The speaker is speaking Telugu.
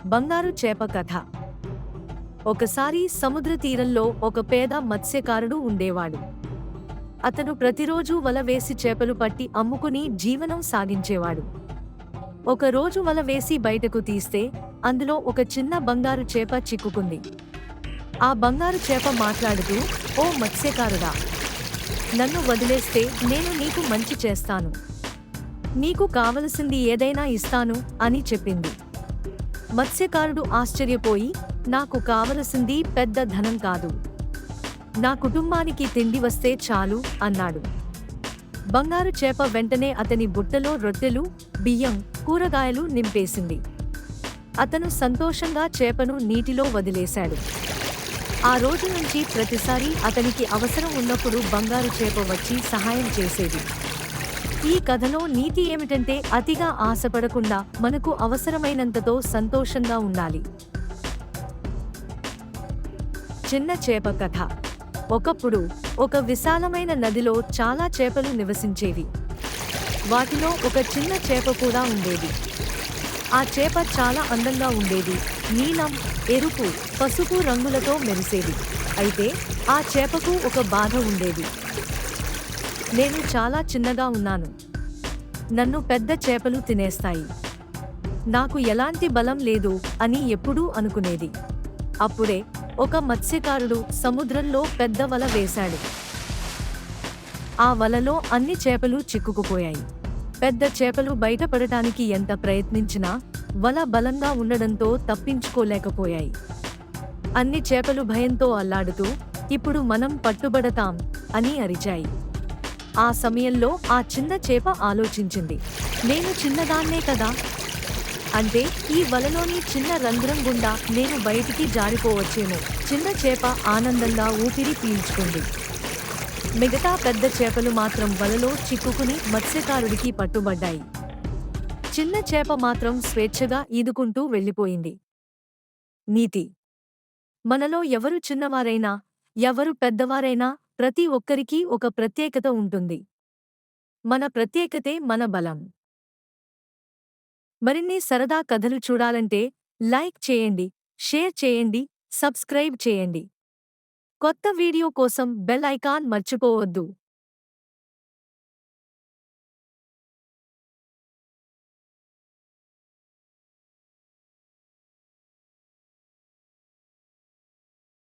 బంగారు చేప కథ. ఒకసారి సముద్ర తీరంలో ఒక పేద మత్స్యకారుడు ఉండేవాడు. అతను ప్రతిరోజూ వల వేసి చేపలు పట్టి అమ్ముకుని జీవనం సాగించేవాడు. ఒకరోజు వల వేసి బయటకు తీస్తే అందులో ఒక చిన్న బంగారు చేప చిక్కుకుంది. ఆ బంగారు చేప మాట్లాడుతూ, "ఓ మత్స్యకారుడా, నన్ను వదిలేస్తే నేను నీకు మంచి చేస్తాను. నీకు కావలసింది ఏదైనా ఇస్తాను" అని చెప్పింది. మత్స్యకారుడు ఆశ్చర్యపోయి, "నాకు కావలసింది పెద్ద ధనం కాదు. నా కుటుంబానికి తిండి వస్తే చాలు" అన్నాడు. బంగారు చేప వెంటనే అతని బుట్టలో రొట్టెలు, బియ్యం, కూరగాయలు నింపేసింది. అతను సంతోషంగా చేపను నీటిలో వదిలేశాడు. ఆ రోజు నుంచి ప్రతిసారీ అతనికి అవసరం ఉన్నప్పుడు బంగారు చేప వచ్చి సహాయం చేసేది. ఈ కథలో నీతి ఏమిటంటే అతిగా ఆశపడకుండా మనకు అవసరమైనంతతో సంతోషంగా ఉండాలి. చిన్న చేప కథ. ఒకప్పుడు ఒక విశాలమైన నదిలో చాలా చేపలు నివసించేవి. వాటిలో ఒక చిన్న చేప కూడా ఉండేది. ఆ చేప చాలా అందంగా ఉండేది. నీలం, ఎరుపు, పసుపు రంగులతో మెరిసేది. అయితే ఆ చేపకు ఒక బాధ ఉండేది. "నేను చాలా చిన్నగా ఉన్నాను. నన్ను పెద్ద చేపలు తినేస్తాయి. నాకు ఎలాంటి బలం లేదు" అని ఎప్పుడూ అనుకునేది. అప్పుడే ఒక మత్స్యకారుడు సముద్రంలో పెద్ద వల వేశాడు. ఆ వలలో అన్ని చేపలు చిక్కుకుపోయాయి. పెద్ద చేపలు బయటపడటానికి ఎంత ప్రయత్నించినా వల బలంగా ఉండడంతో తప్పించుకోలేకపోయాయి. అన్ని చేపలు భయంతో అల్లాడుతూ, "ఇప్పుడు మనం పట్టుబడతాం" అని అరిచాయి. ఆ సమయంలో ఆ చిన్న చేప ఆలోచించింది, "నేను చిన్నదాన్నే కదా, అంటే ఈ వలలోని చిన్న రంధ్రం గుండా నేను బయటికి జారిపోవచ్చేమో." చిన్న చేప ఆనందంగా ఊపిరి పీల్చుకుంది. మిగతా పెద్ద చేపలు మాత్రం వలలో చిక్కుకుని మత్స్యకారుడికి పట్టుబడ్డాయి. చిన్న చేప మాత్రం స్వేచ్ఛగా ఈదుకుంటూ వెళ్ళిపోయింది. నీతి: మనలో ఎవరు చిన్నవారైనా, ఎవరు పెద్దవారైనా ప్రతి ఒక్కరికీ ఒక ప్రత్యేకత ఉంటుంది. మన ప్రత్యేకతే మన బలం. మరిన్ని సరదా కథలు చూడాలంటే లైక్ చేయండి, షేర్ చేయండి, సబ్స్క్రైబ్ చేయండి. కొత్త వీడియో కోసం బెల్ ఐకాన్ మర్చిపోవద్దు.